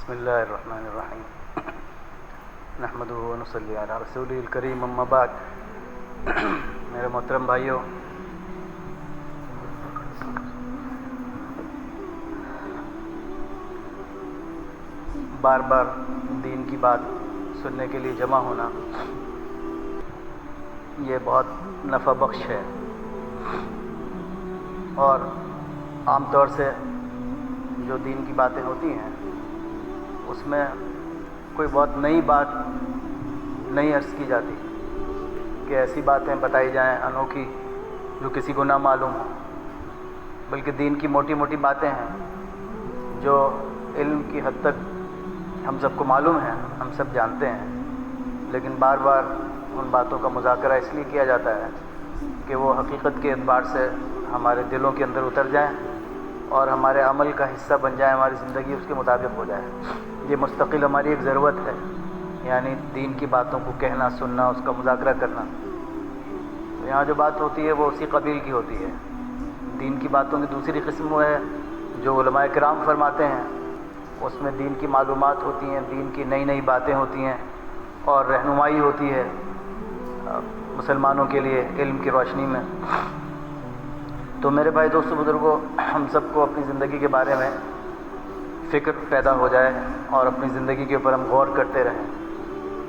بسم اللہ الرحمن الرحیم نحمدہ و نصلی علی رسولہ الکریم اما بعد. میرے محترم بھائیوں، بار بار دین کی بات سننے کے لیے جمع ہونا یہ بہت نفع بخش ہے، اور عام طور سے جو دین کی باتیں ہوتی ہیں اس میں کوئی بہت نئی بات نہیں عرض کی جاتی کہ ایسی باتیں بتائی جائیں انوکھی جو کسی کو نہ معلوم ہو، بلکہ دین کی موٹی موٹی باتیں ہیں جو علم کی حد تک ہم سب کو معلوم ہیں، ہم سب جانتے ہیں، لیکن بار بار ان باتوں کا مذاکرہ اس لیے کیا جاتا ہے کہ وہ حقیقت کے اعتبار سے ہمارے دلوں کے اندر اتر جائیں اور ہمارے عمل کا حصہ بن جائیں، ہماری زندگی اس کے مطابق ہو جائے. یہ مستقل ہماری ایک ضرورت ہے، یعنی دین کی باتوں کو کہنا، سننا، اس کا مذاکرہ کرنا. تو یہاں جو بات ہوتی ہے وہ اسی قبیل کی ہوتی ہے. دین کی باتوں کی دوسری قسم وہ ہے جو علماء کرام فرماتے ہیں، اس میں دین کی معلومات ہوتی ہیں، دین کی نئی نئی باتیں ہوتی ہیں اور رہنمائی ہوتی ہے مسلمانوں کے لیے علم کی روشنی میں. تو میرے بھائی دوستو بزرگوں، ہم سب کو اپنی زندگی کے بارے میں فکر پیدا ہو جائے اور اپنی زندگی کے اوپر ہم غور کرتے رہیں.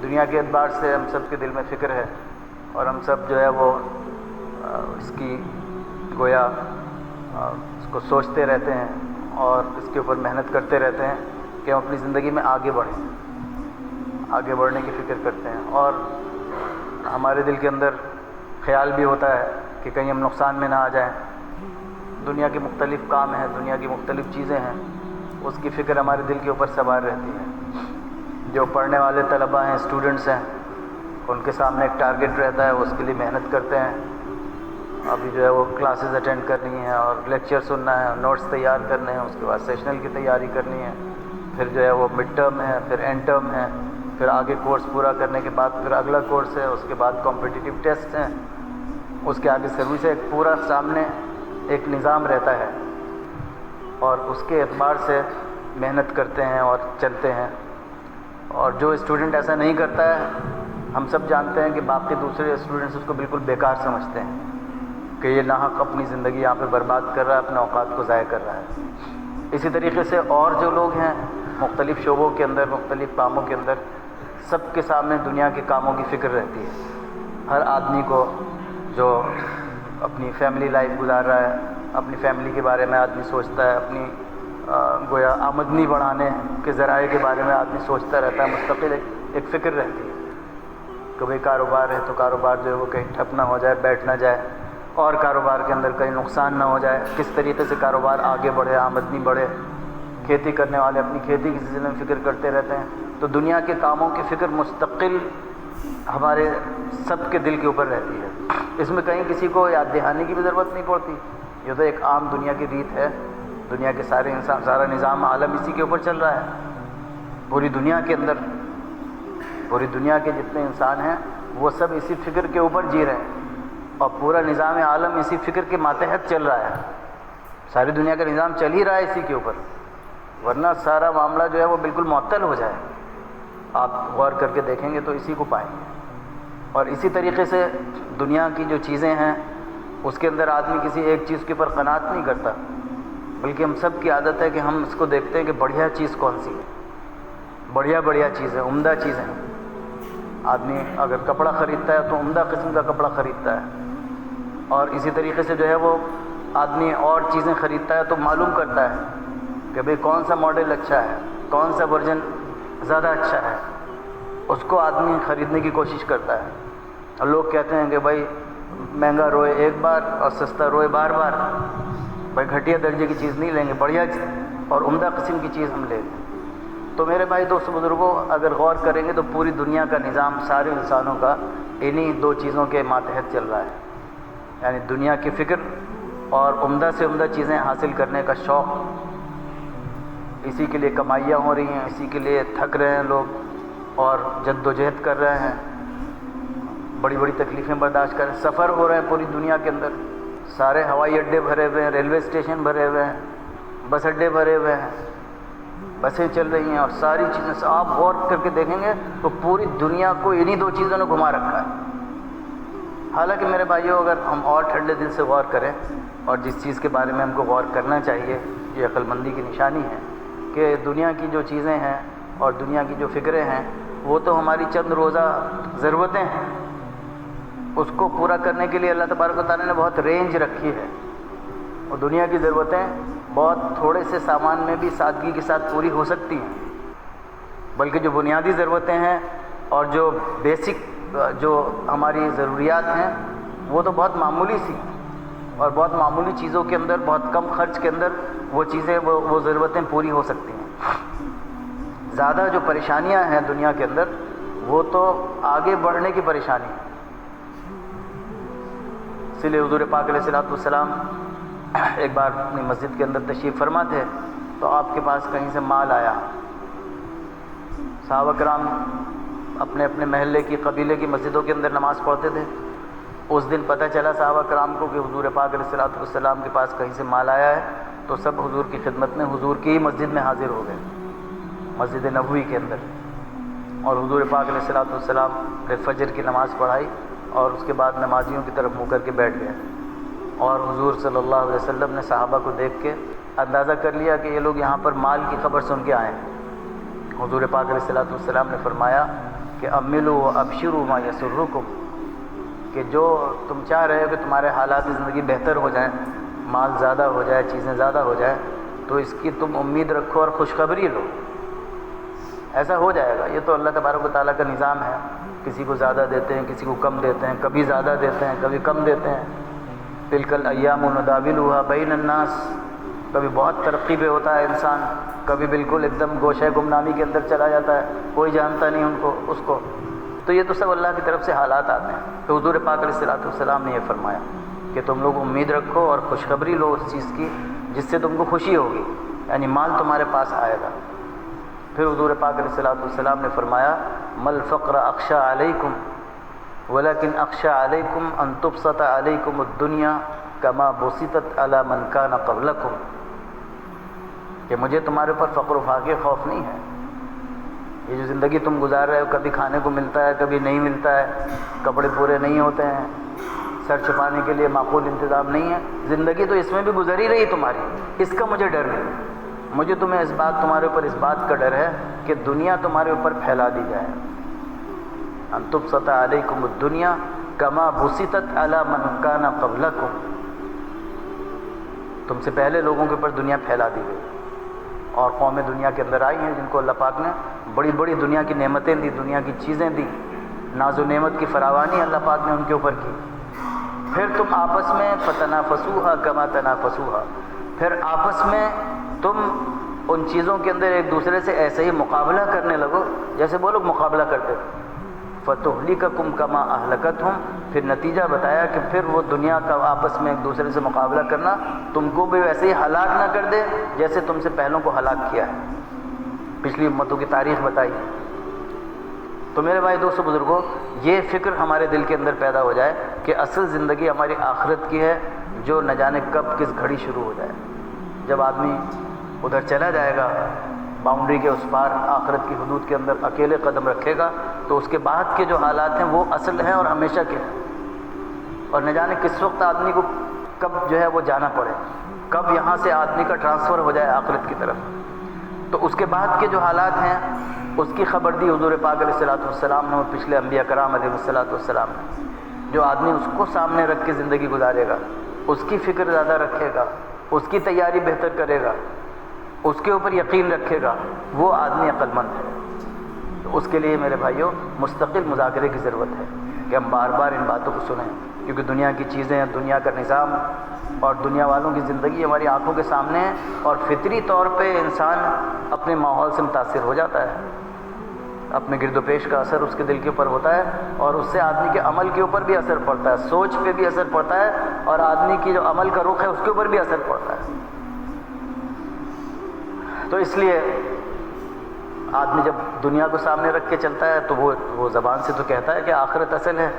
دنیا کے اعتبار سے ہم سب کے دل میں فکر ہے اور ہم سب جو ہے وہ اس کی گویا اس کو سوچتے رہتے ہیں اور اس کے اوپر محنت کرتے رہتے ہیں کہ ہم اپنی زندگی میں آگے بڑھیں، آگے بڑھنے کی فکر کرتے ہیں. اور ہمارے دل کے اندر خیال بھی ہوتا ہے کہ کہیں ہم نقصان میں نہ آ جائیں. دنیا کے مختلف کام ہیں، دنیا کی مختلف چیزیں ہیں، اس کی فکر ہمارے دل کے اوپر سوار رہتی ہے. جو پڑھنے والے طلباء ہیں، اسٹوڈنٹس ہیں، ان کے سامنے ایک ٹارگٹ رہتا ہے، وہ اس کے لیے محنت کرتے ہیں. ابھی جو ہے وہ کلاسز اٹینڈ کرنی ہے اور لیکچر سننا ہے، نوٹس تیار کرنے ہیں، اس کے بعد سیشنل کی تیاری کرنی ہے، پھر جو ہے وہ مڈ ٹرم ہے، پھر اینڈ ٹرم ہے، پھر آگے کورس پورا کرنے کے بعد پھر اگلا کورس ہے، اس کے بعد کمپٹیٹیو ٹیسٹ ہیں، اس کے آگے سروس ہے. ایک پورا سامنے ایک نظام رہتا ہے اور اس کے اعتبار سے محنت کرتے ہیں اور چلتے ہیں. اور جو اسٹوڈنٹ ایسا نہیں کرتا ہے، ہم سب جانتے ہیں کہ باقی دوسرے اسٹوڈنٹس اس کو بالکل بیکار سمجھتے ہیں کہ یہ ناحق اپنی زندگی یہاں پہ برباد کر رہا ہے، اپنے اوقات کو ضائع کر رہا ہے. اسی طریقے سے اور جو لوگ ہیں مختلف شعبوں کے اندر، مختلف کاموں کے اندر، سب کے سامنے دنیا کے کاموں کی فکر رہتی ہے. ہر آدمی کو جو اپنی فیملی لائف گزار رہا ہے، اپنی فیملی کے بارے میں آدمی سوچتا ہے، اپنی گویا آمدنی بڑھانے کے ذرائع کے بارے میں آدمی سوچتا رہتا ہے. مستقل ایک فکر رہتی ہے. کبھی کاروبار ہے تو کاروبار جو ہے وہ کہیں ٹھپ نہ ہو جائے، بیٹھ نہ جائے، اور کاروبار کے اندر کہیں نقصان نہ ہو جائے. کس طریقے سے کاروبار آگے بڑھے، آمدنی بڑھے. کھیتی کرنے والے اپنی کھیتی کی سلسلے میں فکر کرتے رہتے ہیں. تو دنیا کے کاموں کی فکر مستقل ہمارے سب کے دل کے اوپر رہتی ہے. اس میں کہیں کسی کو یاد دہانی کی بھی ضرورت نہیں پڑتی. یہ تو ایک عام دنیا کی ریت ہے. دنیا کے سارے انسان، سارا نظام عالم اسی کے اوپر چل رہا ہے. پوری دنیا کے اندر، پوری دنیا کے جتنے انسان ہیں وہ سب اسی فکر کے اوپر جی رہے ہیں اور پورا نظام عالم اسی فکر کے ماتحت چل رہا ہے. ساری دنیا کا نظام چل ہی رہا ہے اسی کے اوپر، ورنہ سارا معاملہ جو ہے وہ بالکل معطل ہو جائے. آپ غور کر کے دیکھیں گے تو اسی کو پائیں گے. اور اسی طریقے سے دنیا کی جو چیزیں ہیں اس کے اندر آدمی کسی ایک چیز کے اوپر قناعت نہیں کرتا، بلکہ ہم سب کی عادت ہے کہ ہم اس کو دیکھتے ہیں کہ بڑھیا چیز کون سی ہے، بڑھیا بڑھیا چیزیں، عمدہ چیزیں. آدمی اگر کپڑا خریدتا ہے تو عمدہ قسم کا کپڑا خریدتا ہے، اور اسی طریقے سے جو ہے وہ آدمی اور چیزیں خریدتا ہے تو معلوم کرتا ہے کہ بھئی کون سا ماڈل اچھا ہے، کون سا ورژن زیادہ اچھا ہے. اس کو آدمی خریدنے کی کوشش کرتا ہے. اور لوگ کہتے ہیں کہ بھائی مہنگا روئے ایک بار اور سستا روئے بار بار. بھائی گھٹیا درجے کی چیز نہیں لیں گے، بڑھیا اور عمدہ قسم کی چیز ہم لیں گے. تو میرے بھائی دوستو بزرگوں، اگر غور کریں گے تو پوری دنیا کا نظام سارے انسانوں کا انہی دو چیزوں کے ماتحت چل رہا ہے. یعنی دنیا کی فکر اور عمدہ سے عمدہ چیزیں حاصل کرنے کا شوق. اسی کے لیے کمائیاں ہو رہی ہیں، اسی کے لیے تھک رہے ہیں لوگ اور جد و جہد کر رہے ہیں، بڑی بڑی تکلیفیں برداشت کر رہے ہیں. سفر ہو رہے ہیں پوری دنیا کے اندر، سارے ہوائی اڈے بھرے ہوئے ہیں، ریلوے اسٹیشن بھرے ہوئے ہیں، بس اڈے بھرے ہوئے ہیں. بسیں چل رہی ہیں اور ساری چیزیں سے آپ غور کر کے دیکھیں گے تو پوری دنیا کو انہی دو چیزوں نے گھما رکھا ہے۔ حالانکہ میرے بھائیوں، اگر ہم اور ٹھنڈے دل سے غور کریں، اور جس چیز کے بارے میں ہم کو غور کرنا چاہیے، یہ عقل مندی کی نشانی ہے کہ دنیا کی جو چیزیں ہیں اور دنیا کی جو فکریں ہیں وہ تو ہماری چند روزہ ضرورتیں ہیں، اس کو پورا کرنے کے لیے اللہ تبارک و تعالیٰ نے بہت رینج رکھی ہے، اور دنیا کی ضرورتیں بہت تھوڑے سے سامان میں بھی سادگی کے ساتھ پوری ہو سکتی ہیں، بلکہ جو بنیادی ضرورتیں ہیں اور جو بیسک جو ہماری ضروریات ہیں وہ تو بہت معمولی سی ہیں، اور بہت معمولی چیزوں کے اندر، بہت کم خرچ کے اندر وہ چیزیں وہ ضرورتیں پوری ہو سکتی ہیں۔ زیادہ جو پریشانیاں ہیں دنیا کے اندر وہ تو آگے بڑھنے کی پریشانی ہے۔ اس لیے حضور پاک علیہ السلام ایک بار اپنی مسجد کے اندر تشریف فرما تھے تو آپ کے پاس کہیں سے مال آیا۔ صحابہ کرام اپنے اپنے محلے کی، قبیلے کی مسجدوں کے اندر نماز پڑھتے تھے۔ اس دن پتہ چلا صحابہ کرام کو کہ حضور پاک علیہ السلام کے پاس کہیں سے مال آیا ہے، تو سب حضور کی خدمت میں حضور کی ہی مسجد میں حاضر ہو گئے، مسجد نبوی کے اندر، اور حضور پاک علیہ السلام نے فجر کی نماز پڑھائی اور اس کے بعد نمازیوں کی طرف منہ کر کے بیٹھ گئے، اور حضور صلی اللہ علیہ وسلم نے صحابہ کو دیکھ کے اندازہ کر لیا کہ یہ لوگ یہاں پر مال کی خبر سن کے آئے ہیں۔ حضور پاک علیہ السلام نے فرمایا کہ املوا وابشروا ما یسرکم، کہ جو تم چاہ رہے ہو کہ تمہارے حالات زندگی بہتر ہو جائیں، مال زیادہ ہو جائے، چیزیں زیادہ ہو جائیں، تو اس کی تم امید رکھو اور خوشخبری لو، ایسا ہو جائے گا۔ یہ تو اللہ تبارک و تعالیٰ کا نظام ہے، کسی کو زیادہ دیتے ہیں، کسی کو کم دیتے ہیں، کبھی زیادہ دیتے ہیں، کبھی کم دیتے ہیں۔ تلک الایام نداولها بین الناس، کبھی بہت ترقی پہ ہوتا ہے انسان، کبھی بالکل ایک دم گوشہ گمنامی کے اندر چلا جاتا ہے، کوئی جانتا نہیں اس کو۔ تو یہ تو سب اللہ کی طرف سے حالات آتے ہیں۔ تو حضور پاک علیہ السلام نے یہ فرمایا کہ تم لوگ امید رکھو اور خوشخبری لو اس چیز کی جس سے تم کو خوشی ہوگی، یعنی مال تمہارے پاس آئے گا۔ پھر حضور پاک علیہ السلام نے فرمایا مل فقر اخشى علیکم ولکن اخشى علیکم ان تبسط علیکم الدنیا کما بسطت علی من کان قبلکم، کہ مجھے تمہارے اوپر فقر و فاقے خوف نہیں ہے۔ یہ جو زندگی تم گزار رہے ہو، کبھی کھانے کو ملتا ہے، کبھی نہیں ملتا ہے، کپڑے پورے نہیں ہوتے ہیں، سر چھپانے کے لیے معقول انتظام نہیں ہے، زندگی تو اس میں بھی گزر ہی رہی تمہاری، اس کا مجھے ڈر نہیں۔ مجھے تمہارے اوپر اس بات کا ڈر ہے کہ دنیا تمہارے اوپر پھیلا دی جائے، ان تبسط علیکم الدنیا کما بسطت علی من کان قبلکم، تم سے پہلے لوگوں کے اوپر دنیا پھیلا دی گئی، اور قومیں دنیا کے اندر آئی ہیں جن کو اللہ پاک نے بڑی بڑی دنیا کی نعمتیں دی، دنیا کی چیزیں دی، ناز و نعمت کی فراوانی اللہ پاک نے ان کے اوپر کی۔ پھر تم آپس میں فتنافسوها کما تنافسوها، پھر آپس میں تم ان چیزوں کے اندر ایک دوسرے سے ایسے ہی مقابلہ کرنے لگو جیسے وہ لوگ مقابلہ کرتے تھے۔ فتہلککم کما اہلکتہم، پھر نتیجہ بتایا کہ پھر وہ دنیا کا آپس میں ایک دوسرے سے مقابلہ کرنا تم کو بھی ویسے ہی ہلاک نہ کر دے جیسے تم سے پہلوں کو ہلاک کیا ہے، پچھلی امتوں کی تاریخ بتائی۔ تو میرے بھائی دوستو بزرگوں، یہ فکر ہمارے دل کے اندر پیدا ہو جائے کہ اصل زندگی ہماری آخرت کی ہے، جو نہ جانے کب کس گھڑی شروع ہو جائے۔ جب آدمی ادھر چلا جائے گا باؤنڈری کے اس پار، آخرت کی حدود کے اندر اکیلے قدم رکھے گا، تو اس کے بعد کے جو حالات ہیں وہ اصل ہیں اور ہمیشہ کے ہیں، اور نہ جانے کس وقت آدمی کو کب جو ہے وہ جانا پڑے، کب یہاں سے آدمی کا ٹرانسفر ہو جائے آخرت کی طرف۔ تو اس کے بعد کے جو حالات ہیں اس کی خبر دی حضور پاک علیہ السلام نے اور پچھلے انبیاء کرام علیہ السلام نے۔ جو آدمی اس کو سامنے رکھ کے زندگی گزارے گا، اس کی فکر زیادہ رکھے گا، اس کی تیاری بہتر کرے گا، اس کے اوپر یقین رکھے گا، وہ آدمی عقل مند ہے۔ تو اس کے لیے میرے بھائیوں مستقل مذاکرے کی ضرورت ہے کہ ہم بار بار ان باتوں کو سنیں، کیونکہ دنیا کی چیزیں، دنیا کا نظام اور دنیا والوں کی زندگی ہماری آنکھوں کے سامنے ہے، اور فطری طور پہ انسان اپنے ماحول سے متاثر ہو جاتا ہے، اپنے گرد و پیش کا اثر اس کے دل کے اوپر ہوتا ہے، اور اس سے آدمی کے عمل کے اوپر بھی اثر پڑتا ہے، سوچ پہ بھی اثر پڑتا ہے، اور آدمی کی جو عمل کا رخ ہے اس کے اوپر بھی اثر پڑتا ہے۔ تو اس لیے آدمی جب دنیا کو سامنے رکھ کے چلتا ہے تو وہ زبان سے تو کہتا ہے کہ آخرت اصل ہے،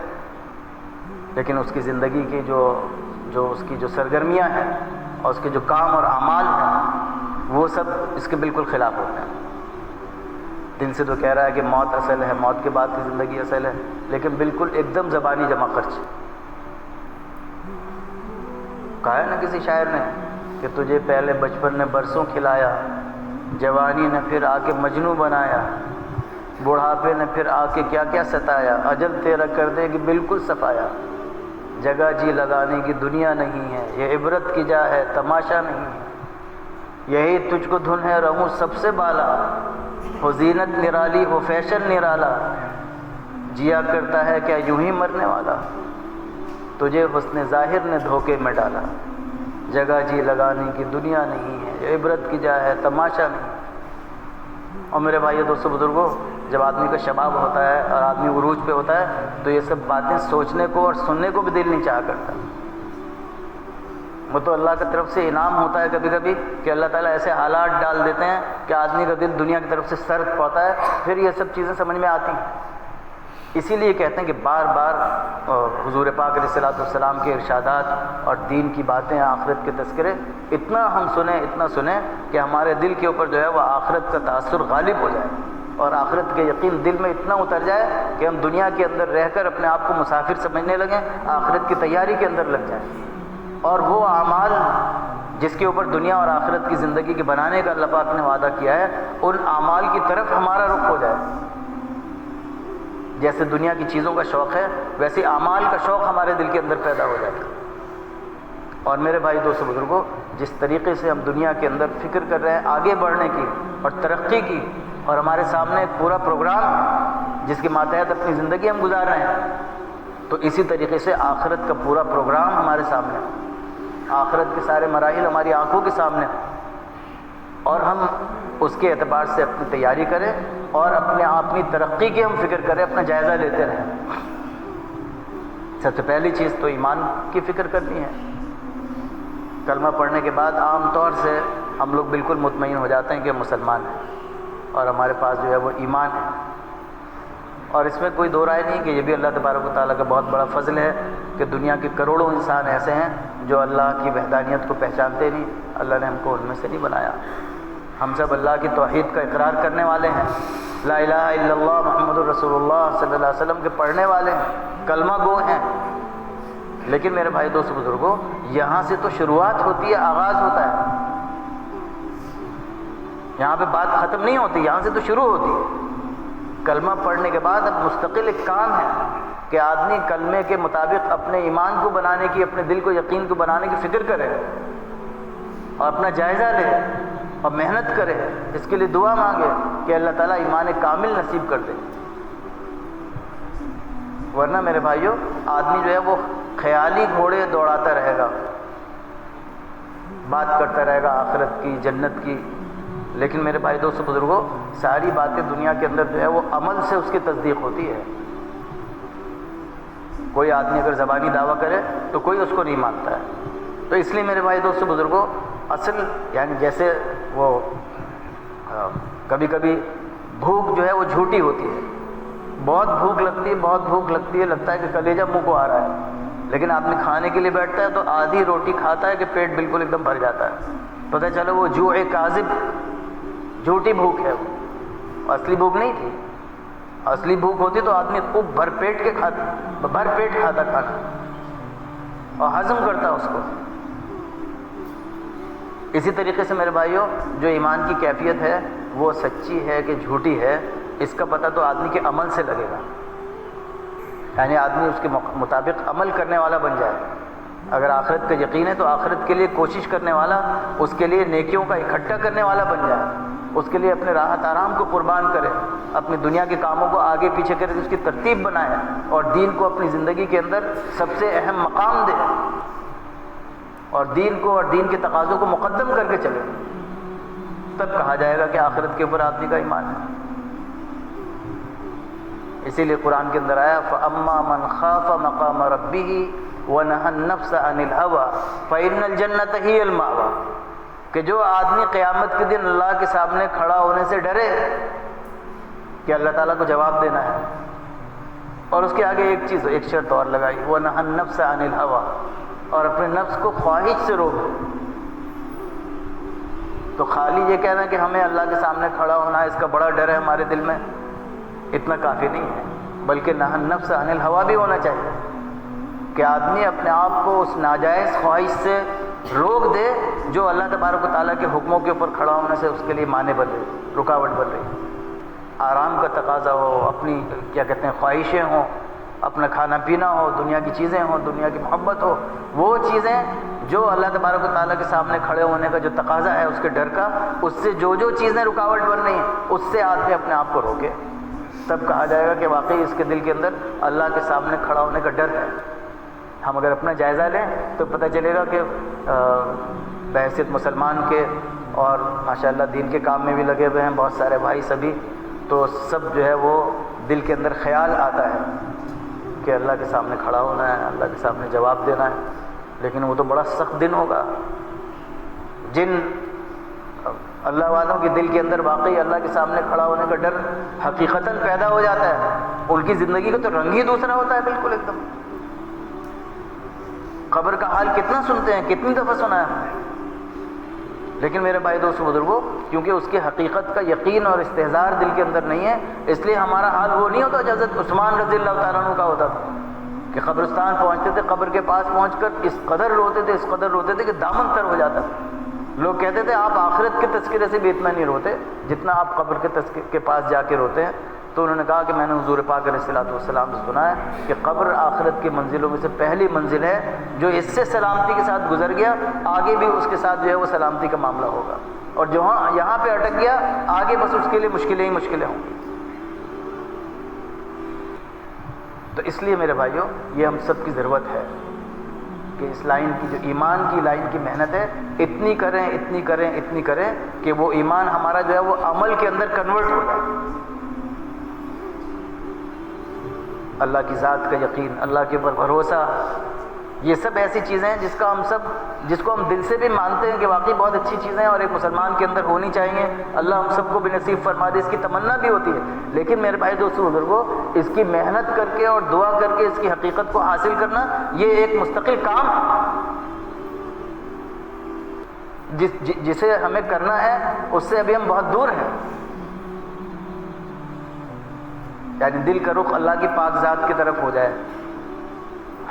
لیکن اس کی زندگی کی جو اس کی جو سرگرمیاں ہیں اور اس کے جو کام اور اعمال ہیں وہ سب اس کے بالکل خلاف ہوتے ہیں۔ دل سے تو کہہ رہا ہے کہ موت اصل ہے، موت کے بعد کی زندگی اصل ہے، لیکن بالکل ایک دم زبانی جمع خرچ۔ کہا ہے نا کسی شاعر نے کہ تجھے پہلے بچپن نے برسوں کھلایا، جوانی نے پھر آ کے مجنوں بنایا، بڑھاپے نے پھر آ کے کیا کیا ستایا، اجل تیرا کر دے گی بالکل صفایا، جگہ جی لگانے کی دنیا نہیں ہے، یہ عبرت کی جا ہے تماشا نہیں ہے، یہی تجھ کو دھن ہے رہوں سب سے بالا، ہو زینت نرالی ہو فیشن نرالا، جیا کرتا ہے کیا یوں ہی مرنے والا، تجھے حسن ظاہر نے دھوکے میں ڈالا، جگہ جی لگانے کی دنیا نہیں ہے، یہ عبرت کی جا ہے تماشا نہیں۔ اور میرے بھائیو دوستو بزرگوں، جب آدمی کا شباب ہوتا ہے اور آدمی عروج پہ ہوتا ہے تو یہ سب باتیں سوچنے کو اور سننے کو بھی دل نہیں چاہا کرتا۔ وہ تو اللہ کی طرف سے انعام ہوتا ہے کبھی کبھی کہ اللہ تعالیٰ ایسے حالات ڈال دیتے ہیں کہ آدمی کا دل دنیا کی طرف سے سرد پڑتا ہے، پھر یہ سب چیزیں سمجھ میں آتی ہیں۔ اسی لیے کہتے ہیں کہ بار بار حضور پاک علیہ الصلوۃ والسلام کے ارشادات اور دین کی باتیں، آخرت کے تذکرے اتنا ہم سنیں، اتنا سنیں کہ ہمارے دل کے اوپر جو ہے وہ آخرت کا تاثر غالب ہو جائے اور آخرت کے یقین دل میں اتنا اتر جائے کہ ہم دنیا کے اندر رہ کر اپنے آپ کو مسافر سمجھنے لگیں، آخرت کی تیاری کے اندر لگ جائیں، اور وہ اعمال جس کے اوپر دنیا اور آخرت کی زندگی کے بنانے کا اللہ پاک نے وعدہ کیا ہے، ان اعمال کی طرف ہمارا رخ ہو جائے۔ جیسے دنیا کی چیزوں کا شوق ہے، ویسے اعمال کا شوق ہمارے دل کے اندر پیدا ہو جائے۔ اور میرے بھائی دوستو بزرگوں، جس طریقے سے ہم دنیا کے اندر فکر کر رہے ہیں آگے بڑھنے کی اور ترقی کی، اور ہمارے سامنے ایک پورا پروگرام جس کے ماتحت اپنی زندگی ہم گزار رہے ہیں، تو اسی طریقے سے آخرت کا پورا پروگرام ہمارے سامنے، آخرت کے سارے مراحل ہماری آنکھوں کے سامنے، اور ہم اس کے اعتبار سے اپنی تیاری کریں اور اپنی ترقی کی ہم فکر کریں، اپنا جائزہ لیتے رہیں۔ سب سے پہلی چیز تو ایمان کی فکر کرنی ہے۔ کلمہ پڑھنے کے بعد عام طور سے ہم لوگ بالکل مطمئن ہو جاتے ہیں کہ ہم مسلمان ہیں اور ہمارے پاس جو ہے وہ ایمان ہے، اور اس میں کوئی دو رائے نہیں کہ یہ بھی اللہ تبارک و تعالیٰ کا بہت بڑا فضل ہے کہ دنیا کے کروڑوں انسان ایسے ہیں جو اللہ کی وحدانیت کو پہچانتے نہیں، اللہ نے ہم کو ان میں سے نہیں بنایا۔ ہم سب اللہ کی توحید کا اقرار کرنے والے ہیں، لا الہ الا اللہ محمد الرسول اللہ صلی اللہ علیہ وسلم کے پڑھنے والے ہیں، کلمہ گو ہیں، لیکن میرے بھائی دوست بزرگوں، یہاں سے تو شروعات ہوتی ہے، آغاز ہوتا ہے، یہاں پہ بات ختم نہیں ہوتی، یہاں سے تو شروع ہوتی ہے۔ کلمہ پڑھنے کے بعد اب مستقل ایک کام ہے کہ آدمی کلمے کے مطابق اپنے ایمان کو بنانے کی، اپنے دل کو یقین کو بنانے کی فکر کرے اور اپنا جائزہ لے اور محنت کرے، اس کے لیے دعا مانگے کہ اللہ تعالیٰ ایمان کامل نصیب کر دے۔ ورنہ میرے بھائیوں، آدمی جو ہے وہ خیالی گھوڑے دوڑاتا رہے گا، بات کرتا رہے گا آخرت کی، جنت کی، لیکن میرے بھائی دوستو بزرگوں، ساری باتیں دنیا کے اندر جو ہے وہ عمل سے اس کی تصدیق ہوتی ہے۔ کوئی آدمی اگر زبانی دعویٰ کرے تو کوئی اس کو نہیں مانتا ہے۔ تو اس لیے میرے بھائی دوستو بزرگوں، اصل یعنی جیسے وہ کبھی کبھی بھوک جو ہے وہ جھوٹی ہوتی ہے، بہت بھوک لگتی ہے، بہت بھوک لگتی ہے، لگتا ہے کہ کلیجہ منہ کو آ رہا ہے، لیکن آدمی کھانے کے لیے بیٹھتا ہے تو آدھی روٹی کھاتا ہے کہ پیٹ بالکل ایک دم بھر جاتا ہے، پتہ چلو وہ جوع کاذب، جھوٹی بھوک ہے، وہ اصلی بھوک نہیں تھی۔ اصلی بھوک ہوتی تو آدمی خوب بھر پیٹ کھاتا کھانا اور ہضم کرتا اس کو۔ اسی طریقے سے میرے بھائیوں، جو ایمان کی کیفیت ہے وہ سچی ہے کہ جھوٹی ہے، اس کا پتہ تو آدمی کے عمل سے لگے گا، یعنی آدمی اس کے مطابق عمل کرنے والا بن جائے۔ اگر آخرت کا یقین ہے تو آخرت کے لیے کوشش کرنے والا، اس کے لیے نیکیوں کا اکٹھا کرنے والا بن جائے، اس کے لیے اپنے راحت آرام کو قربان کرے، اپنی دنیا کے کاموں کو آگے پیچھے کرے، اس کی ترتیب بنائے اور دین کو اپنی زندگی کے اندر سب سے اہم مقام دے اور دین کو اور دین کے تقاضوں کو مقدم کر کے چلے، تب کہا جائے گا کہ آخرت کے اوپر آدمی کا ایمان ہے۔ اسی لیے قرآن کے اندر آیا فَأَمَّا مَنْ خَافَ مَقَامَ رَبِّهِ وَنَهَى النَّفْسَ عَنِ الْهَوَىٰ فَإِنَّ الْجَنَّةَ هِيَ الْمَأْوَىٰ، کہ جو آدمی قیامت کے دن اللہ کے سامنے کھڑا ہونے سے ڈرے کہ اللہ تعالیٰ کو جواب دینا ہے، اور اس کے آگے ایک شرط اور لگائی وَنَهَى النَّفْسَ عَنِ الْهَوَىٰ، اور اپنے نفس کو خواہش سے روک، تو خالی یہ کہنا کہ ہمیں اللہ کے سامنے کھڑا ہونا ہے، اس کا بڑا ڈر ہے ہمارے دل میں، اتنا کافی نہیں ہے، بلکہ نہی النفس عن الہویٰ بھی ہونا چاہیے کہ آدمی اپنے آپ کو اس ناجائز خواہش سے روک دے جو اللہ تبارک و تعالیٰ کے حکموں کے اوپر کھڑا ہونے سے اس کے لیے مانع بن رہی، رکاوٹ بن رہی۔ آرام کا تقاضا ہو، اپنی کیا کہتے ہیں خواہشیں ہوں، اپنا کھانا پینا ہو، دنیا کی چیزیں ہوں، دنیا کی محبت ہو، وہ چیزیں جو اللہ تبارک و تعالیٰ کے سامنے کھڑے ہونے کا جو تقاضا ہے اس کے ڈر کا، اس سے جو چیزیں رکاوٹ بن رہی ہیں اس سے آدمی اپنے آپ کو روکے، تب کہا جائے گا کہ واقعی اس کے دل کے اندر اللہ کے سامنے کھڑا ہونے کا ڈر ہے۔ ہم اگر اپنا جائزہ لیں تو پتہ چلے گا کہ بحیثیت مسلمان کے اور ماشاءاللہ دین کے کام میں بھی لگے ہوئے ہیں بہت سارے بھائی سبھی، تو سب جو ہے وہ دل کے اندر خیال آتا ہے کہ اللہ کے سامنے کھڑا ہونا ہے، اللہ کے سامنے جواب دینا ہے، لیکن وہ تو بڑا سخت دن ہوگا۔ جن اللہ والوں کے دل کے اندر واقعی اللہ کے سامنے کھڑا ہونے کا ڈر حقیقتاً پیدا ہو جاتا ہے، ان کی زندگی کا تو رنگ ہی دوسرا ہوتا ہے بالکل ایک دم۔ قبر کا حال کتنا سنتے ہیں، کتنی دفعہ سنا ہے ہم نے، لیکن میرے بھائی دوست بزرگوں کیونکہ اس کی حقیقت کا یقین اور استحضار دل کے اندر نہیں ہے، اس لیے ہمارا حال وہ نہیں ہوتا جو حضرت عثمان رضی اللہ تعالیٰ عنہ کا ہوتا تھا کہ قبرستان پہنچتے تھے، قبر کے پاس پہنچ کر اس قدر روتے تھے، اس قدر روتے تھے کہ دامن تر ہو جاتا تھا۔ لوگ کہتے تھے آپ آخرت کے تذکرے سے بھی اتنا نہیں روتے جتنا آپ قبر کے پاس جا کے روتے ہیں۔ تو انہوں نے کہا کہ میں نے حضور پاک علیہ الصلوۃ والسلام سے سنا ہے کہ قبر آخرت کی منزلوں میں سے پہلی منزل ہے، جو اس سے سلامتی کے ساتھ گزر گیا آگے بھی اس کے ساتھ جو ہے وہ سلامتی کا معاملہ ہوگا، اور جو یہاں پہ اٹک گیا آگے بس اس کے لیے مشکلیں ہی مشکلیں ہوں گی۔ تو اس لیے میرے بھائیوں یہ ہم سب کی ضرورت ہے کہ اس لائن کی جو ایمان کی لائن کی محنت ہے اتنی کریں اتنی کریں اتنی کریں کہ وہ ایمان ہمارا جو ہے وہ عمل کے اندر کنورٹ ہو جائے۔ اللہ کی ذات کا یقین، اللہ کے اوپر بھروسہ، یہ سب ایسی چیزیں ہیں جس کو ہم دل سے بھی مانتے ہیں کہ واقعی بہت اچھی چیزیں ہیں اور ایک مسلمان کے اندر ہونی چاہیے، اللہ ہم سب کو بھی نصیب فرما دے، اس کی تمنا بھی ہوتی ہے، لیکن میرے بھائی دوستو بزرگوں اس کی محنت کر کے اور دعا کر کے اس کی حقیقت کو حاصل کرنا یہ ایک مستقل کام ہے جسے ہمیں کرنا ہے، اس سے ابھی ہم بہت دور ہیں۔ یعنی دل کا رخ اللہ کی پاک ذات کی طرف ہو جائے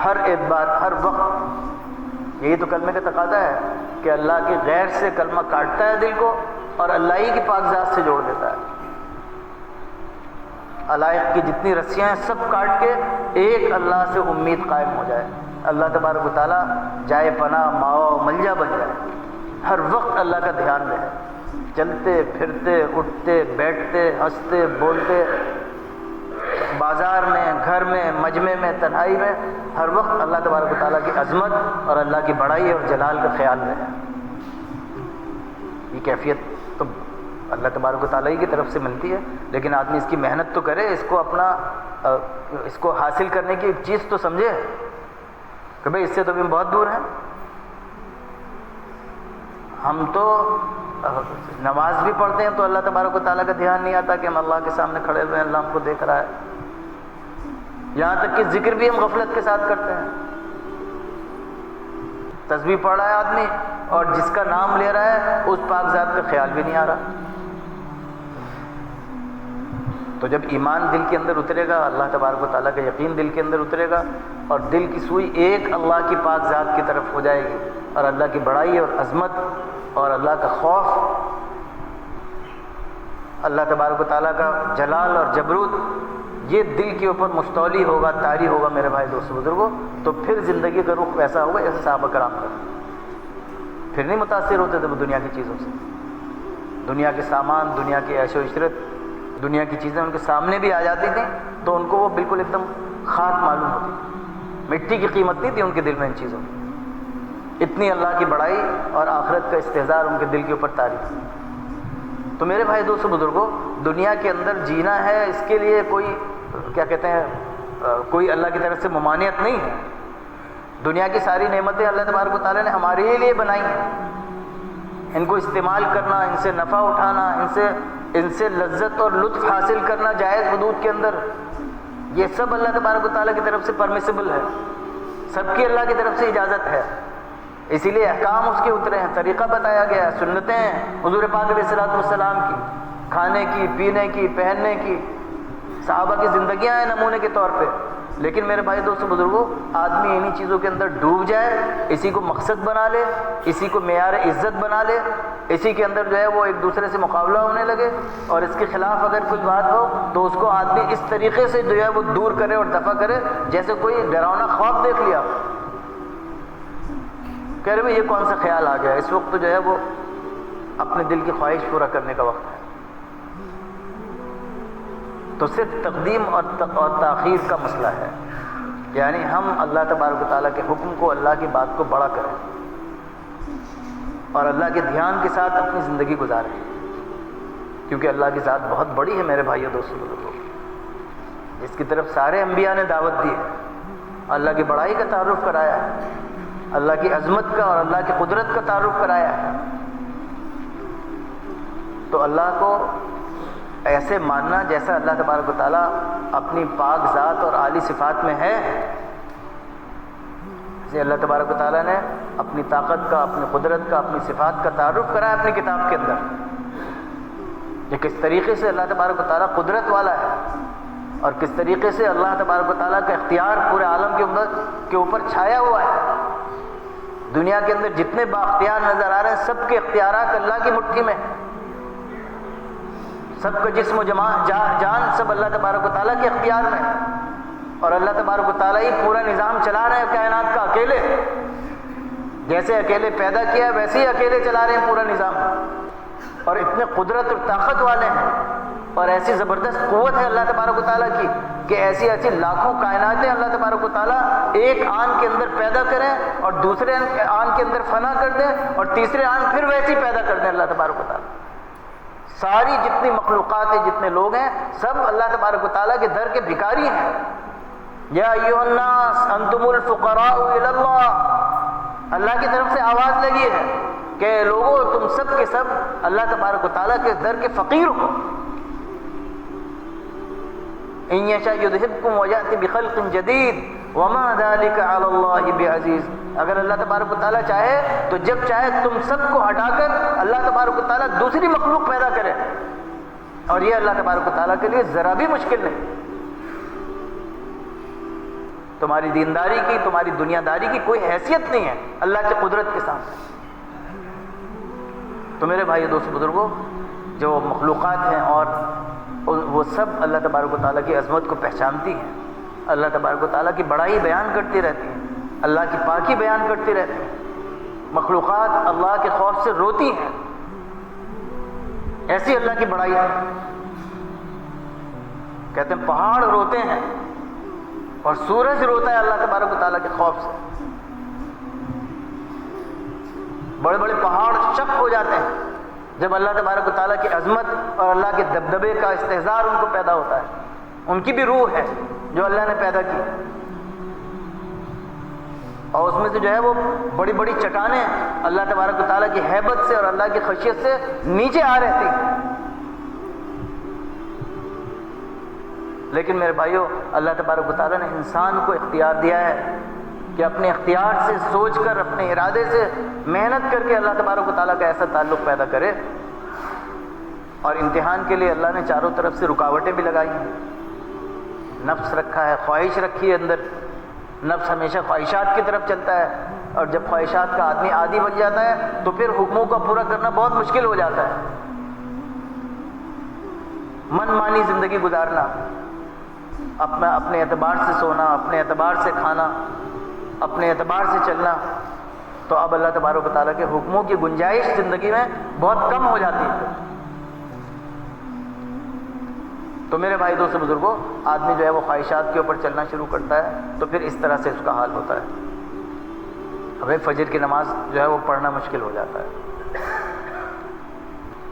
ہر اعتبار ہر وقت، یہی تو کلمے کا تقاضا ہے کہ اللہ کے غیر سے کلمہ کاٹتا ہے دل کو اور اللہ ہی کی پاک ذات سے جوڑ دیتا ہے۔ علائق کی جتنی رسیاں ہیں سب کاٹ کے ایک اللہ سے امید قائم ہو جائے، اللہ تبارک و تعالیٰ جائے پناہ ماوا ملجا بن جائے، ہر وقت اللہ کا دھیان رہے، چلتے پھرتے اٹھتے بیٹھتے ہنستے بولتے، بازار میں گھر میں مجمع میں تنہائی میں، ہر وقت اللہ تبارک و تعالیٰ کی عظمت اور اللہ کی بڑائی اور جلال کا خیال رہے۔ یہ کیفیت تو اللہ تبارک و تعالیٰ کی طرف سے ملتی ہے، لیکن آدمی اس کی محنت تو کرے، اس کو حاصل کرنے کی ایک چیز تو سمجھے کہ بھئی اس سے تو بھی بہت دور ہیں۔ ہم تو نماز بھی پڑھتے ہیں تو اللہ تبارک و تعالیٰ کا دھیان نہیں آتا کہ ہم اللہ کے سامنے کھڑے ہوئے ہیں، اللہ ہم کو دیکھ رہا ہے، یہاں تک کہ ذکر بھی ہم غفلت کے ساتھ کرتے ہیں۔ تسبیح پڑھ رہا ہے آدمی اور جس کا نام لے رہا ہے اس پاک ذات کا خیال بھی نہیں آ رہا۔ تو جب ایمان دل کے اندر اترے گا، اللہ تبارک و تعالیٰ کا یقین دل کے اندر اترے گا اور دل کی سوئی ایک اللہ کی پاک ذات کی طرف ہو جائے گی، اور اللہ کی بڑائی اور عظمت اور اللہ کا خوف، اللہ تبارک و تعالیٰ کا جلال اور جبروت یہ دل کے اوپر مستولی ہوگا، طاری ہوگا میرے بھائی دوستو بزرگوں، تو پھر زندگی کا رخ ویسا ہوگا جیسے صحابہ کرام کا۔ پھر نہیں متاثر ہوتے تھے وہ دنیا کی چیزوں سے، دنیا کے سامان، دنیا کی عیش و عشرت، دنیا کی چیزیں ان کے سامنے بھی آ جاتی تھیں تو ان کو وہ بالکل ایک دم خاک معلوم ہوتی، مٹی کی قیمت نہیں تھی ان کے دل میں ان چیزوں کی، اتنی اللہ کی بڑائی اور آخرت کا استحضار ان کے دل کے اوپر طاری تھی۔ تو میرے بھائی دوستو بزرگوں، دنیا کے اندر جینا ہے، اس کے لیے کوئی کیا کہتے ہیں کوئی اللہ کی طرف سے ممانعت نہیں ہے۔ دنیا کی ساری نعمتیں اللہ تبارک و تعالیٰ نے ہمارے لیے بنائی ہیں، ان کو استعمال کرنا، ان سے نفع اٹھانا، ان سے لذت اور لطف حاصل کرنا جائز حدود کے اندر، یہ سب اللہ تبارک و تعالیٰ کی طرف سے پرمیسیبل ہے، سب کی اللہ کی طرف سے اجازت ہے۔ اسی لیے احکام اس کے اترے ہیں، طریقہ بتایا گیا ہے، سنتیں ہیں حضور پاک علیہ الصلوۃ والسلام کی، کھانے کی، پینے کی، پہننے کی، صحابہ کی زندگیاں ہیں نمونے کے طور پہ۔ لیکن میرے بھائی دوستو بزرگوں، آدمی انہی چیزوں کے اندر ڈوب جائے، اسی کو مقصد بنا لے، اسی کو معیار عزت بنا لے، اسی کے اندر جو ہے وہ ایک دوسرے سے مقابلہ ہونے لگے، اور اس کے خلاف اگر کوئی بات ہو تو اس کو آدمی اس طریقے سے جو ہے وہ دور کرے اور دفع کرے جیسے کوئی ڈراؤنا خواب دیکھ لیا، کہہ رہے بھائی یہ کون سا خیال آ گیا۔ اس وقت تو جو ہے وہ اپنے دل کی خواہش پورا کرنے کا وقت ہے۔ تو صرف تقدیم اور تاخیر کا مسئلہ ہے، یعنی ہم اللہ تبارک و تعالیٰ کے حکم کو، اللہ کی بات کو بڑا کریں اور اللہ کے دھیان کے ساتھ اپنی زندگی گزاریں، کیونکہ اللہ کی ذات بہت بڑی ہے میرے بھائیو دوستو بزرگوں، جس کی طرف سارے انبیاء نے دعوت دی ہے، اللہ کی بڑائی کا تعارف کرایا ہے، اللہ کی عظمت کا اور اللہ کی قدرت کا تعارف کرایا ہے۔ تو اللہ کو ایسے ماننا جیسا اللہ تبارک و تعالیٰ اپنی پاک ذات اور عالی صفات میں ہے، جیسے اللہ تبارک و تعالیٰ نے اپنی طاقت کا، اپنی قدرت کا، اپنی صفات کا تعارف کرایا اپنی کتاب کے اندر، کہ کس طریقے سے اللہ تبارک و تعالیٰ قدرت والا ہے اور کس طریقے سے اللہ تبارک و تعالیٰ کا اختیار پورے عالم کے اوپر چھایا ہوا ہے۔ دنیا کے اندر جتنے بااختیار نظر آ رہے ہیں سب کے اختیارات اللہ کی مٹھی میں، سب کا جسم و جان سب اللہ تبارک و تعالیٰ کے اختیار میں، اور اللہ تبارک و تعالیٰ ہی پورا نظام چلا رہے ہیں کائنات کا اکیلے، جیسے اکیلے پیدا کیا ویسے ہی اکیلے چلا رہے ہیں پورا نظام، اور اتنے قدرت اور طاقت والے ہیں اور ایسی زبردست قوت ہے اللہ تبارک و تعالیٰ کی کہ ایسی ایسی لاکھوں کائناتیں اللہ تبارک و تعالیٰ ایک آن کے اندر پیدا کریں اور دوسرے آن کے اندر فنا کر دیں اور تیسرے آن پھر ویسی پیدا کر دیں اللہ تبارک و تعالیٰ۔ ساری جتنی مخلوقات ہیں، جتنے لوگ ہیں، سب اللہ تبارک و تعالیٰ کے در کے بھکاری ہیں۔ یا ایھا الناس انتم الفقراء الی اللہ، اللہ کی طرف سے آواز لگی ہے کہ لوگوں تم سب کے سب اللہ تبارک و تعالیٰ کے در کے فقیر ہو۔ ان یشاء یذھبکم ویأتی بخلق جدید وما ذلک علی اللہ بعزیز، اگر اللہ تبارک و تعالیٰ چاہے تو جب چاہے تم سب کو ہٹا کر اللہ تبارک و تعالیٰ دوسری مخلوق پیدا کرے، اور یہ اللہ تبارک و تعالیٰ کے لیے ذرا بھی مشکل نہیں۔ تمہاری دینداری کی، تمہاری دنیا داری کی کوئی حیثیت نہیں ہے اللہ کی قدرت کے سامنے۔ تو میرے بھائی دوست بزرگوں، جو مخلوقات ہیں اور وہ سب اللہ تبارک و تعالیٰ کی عظمت کو پہچانتی ہیں، اللہ تبارک و تعالیٰ کی بڑائی بیان کرتی رہتی ہیں، اللہ کی پاکی بیان کرتی رہتی ہیں۔ مخلوقات اللہ کے خوف سے روتی ہیں، ایسی اللہ کی بڑائی ہے۔ کہتے ہیں پہاڑ روتے ہیں اور سورج روتا ہے اللہ تبارک و تعالیٰ کے خوف سے، بڑے بڑے پہاڑ شک ہو جاتے ہیں جب اللہ تبارک و تعالیٰ کی عظمت اور اللہ کے دبدبے کا استحضار ان کو پیدا ہوتا ہے۔ ان کی بھی روح ہے جو اللہ نے پیدا کی، اور اس میں سے جو ہے وہ بڑی بڑی چٹانیں اللہ تبارک و تعالیٰ کی ہیبت سے اور اللہ کی خشیت سے نیچے آ رہتی ہیں۔ لیکن میرے بھائیوں، اللہ تبارک و تعالیٰ نے انسان کو اختیار دیا ہے کہ اپنے اختیار سے سوچ کر، اپنے ارادے سے محنت کر کے اللہ تبارک و تعالیٰ کا ایسا تعلق پیدا کرے، اور امتحان کے لیے اللہ نے چاروں طرف سے رکاوٹیں بھی لگائی ہیں۔ نفس رکھا ہے، خواہش رکھی ہے اندر، نفس ہمیشہ خواہشات کی طرف چلتا ہے، اور جب خواہشات کا آدمی عادی بن جاتا ہے تو پھر حکموں کا پورا کرنا بہت مشکل ہو جاتا ہے۔ من مانی زندگی گزارنا، اپنے اعتبار سے سونا، اپنے اعتبار سے کھانا، اپنے اعتبار سے چلنا، تو اب اللہ تبارک و تعالیٰ کے حکموں کی گنجائش زندگی میں بہت کم ہو جاتی ہے۔ تو میرے بھائی دوست بزرگوں، آدمی جو ہے وہ خواہشات کے اوپر چلنا شروع کرتا ہے تو پھر اس طرح سے اس کا حال ہوتا ہے۔ ابھی فجر کی نماز جو ہے وہ پڑھنا مشکل ہو جاتا ہے۔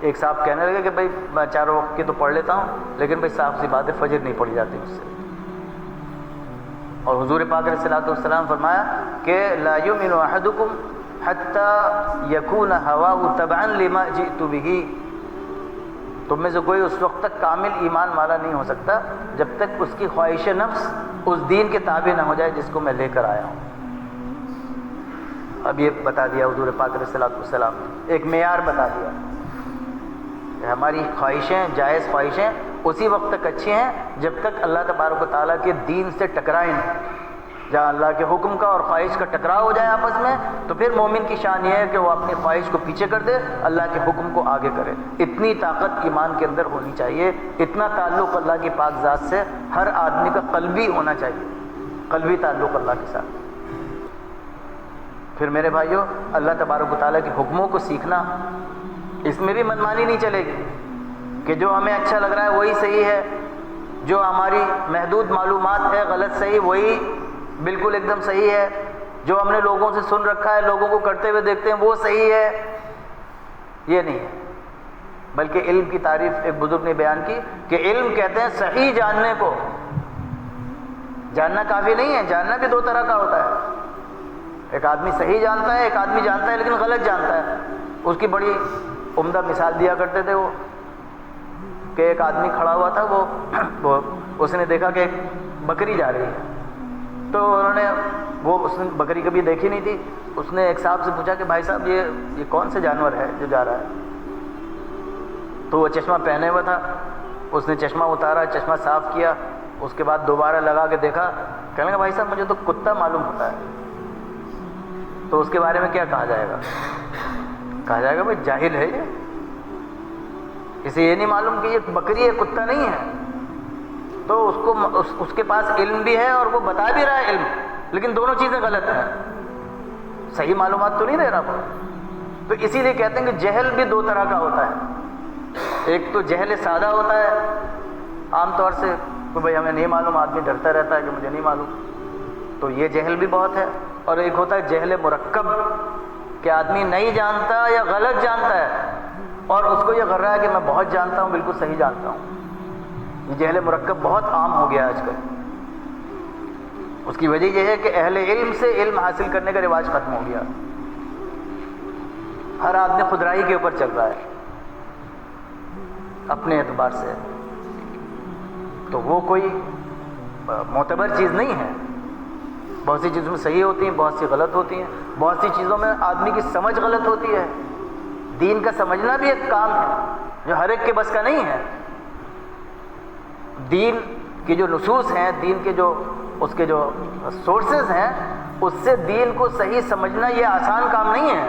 ایک صاحب کہنے لگے کہ بھائی میں چاروں وقت کی تو پڑھ لیتا ہوں، لیکن بھائی صاحب سی بات ہے فجر نہیں پڑھی جاتی مجھ سے۔ اور حضور پاک علیہ الصلوۃ والسلام فرمایا کہ لا یؤمن احدکم حتی یکون ہواہ تبعا لما جئت بہ، تم میں سے کوئی اس وقت تک کامل ایمان والا نہیں ہو سکتا جب تک اس کی خواہش نفس اس دین کے تابع نہ ہو جائے جس کو میں لے کر آیا ہوں۔ اب یہ بتا دیا حضور پاک علیہ الصلوۃ والسلام نے، ایک معیار بتا دیا کہ ہماری خواہشیں، جائز خواہشیں اسی وقت تک اچھی ہیں جب تک اللہ تبارک و تعالیٰ کے دین سے ٹکرائیں نہیں۔ جہاں اللہ کے حکم کا اور خواہش کا ٹکراؤ ہو جائے آپس میں، تو پھر مومن کی شان یہ ہے کہ وہ اپنی خواہش کو پیچھے کر دے، اللہ کے حکم کو آگے کرے۔ اتنی طاقت ایمان کے اندر ہونی چاہیے، اتنا تعلق اللہ کی پاک ذات سے ہر آدمی کا قلبی ہونا چاہیے، قلبی تعلق اللہ کے ساتھ۔ پھر میرے بھائیوں، اللہ تبارک و تعالیٰ کے حکموں کو سیکھنا، اس میں بھی منمانی نہیں چلے گی کہ جو ہمیں اچھا لگ رہا ہے وہی صحیح ہے، جو ہماری محدود معلومات ہے غلط صحیح وہی بالکل ایک دم صحیح ہے، جو ہم نے لوگوں سے سن رکھا ہے، لوگوں کو کرتے ہوئے دیکھتے ہیں وہ صحیح ہے، یہ نہیں ہے۔ بلکہ علم کی تعریف ایک بزرگ نے بیان کی کہ علم کہتے ہیں صحیح جاننے کو۔ جاننا کافی نہیں ہے، جاننا بھی دو طرح کا ہوتا ہے، ایک آدمی صحیح جانتا ہے، ایک آدمی جانتا ہے لیکن غلط جانتا ہے۔ اس کی بڑی عمدہ مثال دیا کرتے تھے وہ کہ ایک آدمی کھڑا ہوا تھا، وہ اس نے دیکھا کہ ایک بکری جا رہی ہے، تو انہوں نے اس نے بکری کبھی دیکھی نہیں تھی، اس نے ایک صاحب سے پوچھا کہ بھائی صاحب یہ کون سے جانور ہے جو جا رہا ہے؟ تو وہ چشمہ پہنے ہوا تھا، اس نے چشمہ اتارا، چشمہ صاف کیا، اس کے بعد دوبارہ لگا کے دیکھا، کہنے لگا بھائی صاحب مجھے تو کتا معلوم ہوتا ہے۔ تو اس کے بارے میں کیا کہا جائے گا؟ کہا جائے گا بھائی جاہل ہے یہ، اسے یہ نہیں معلوم کہ یہ بکری ہے، کتا نہیں ہے۔ تو اس کے پاس علم بھی ہے اور وہ بتا بھی رہا ہے علم، لیکن دونوں چیزیں غلط ہیں، صحیح معلومات تو نہیں دے رہا وہ۔ تو اسی لیے کہتے ہیں کہ جہل بھی دو طرح کا ہوتا ہے، ایک تو جہل سادہ ہوتا ہے، عام طور سے کہ بھائی ہمیں نہیں معلوم، آدمی ڈرتا رہتا ہے کہ مجھے نہیں معلوم، تو یہ جہل بھی بہت ہے۔ اور ایک ہوتا ہے جہل مرکب کہ آدمی نہیں جانتا یا غلط جانتا ہے اور اس کو یہ غر رہا ہے کہ میں بہت جانتا ہوں، بالکل صحیح جانتا ہوں۔ یہ جہل مرکب بہت عام ہو گیا آج کل۔ اس کی وجہ یہ ہے کہ اہل علم سے علم حاصل کرنے کا رواج ختم ہو گیا، ہر آدمی خودرائی کے اوپر چل رہا ہے اپنے اعتبار سے، تو وہ کوئی معتبر چیز نہیں ہے۔ بہت سی چیزوں میں صحیح ہوتی ہیں، بہت سی غلط ہوتی ہیں، بہت سی چیزوں میں آدمی کی سمجھ غلط ہوتی ہے۔ دین کا سمجھنا بھی ایک کام ہے جو ہر ایک کے بس کا نہیں ہے۔ دین کی جو نصوص ہیں، دین کے جو اس کے جو سورسز ہیں، اس سے دین کو صحیح سمجھنا یہ آسان کام نہیں ہے،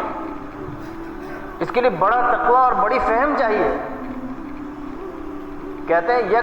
اس کے لیے بڑا تقویٰ اور بڑی فہم چاہیے۔ کہتے ہیں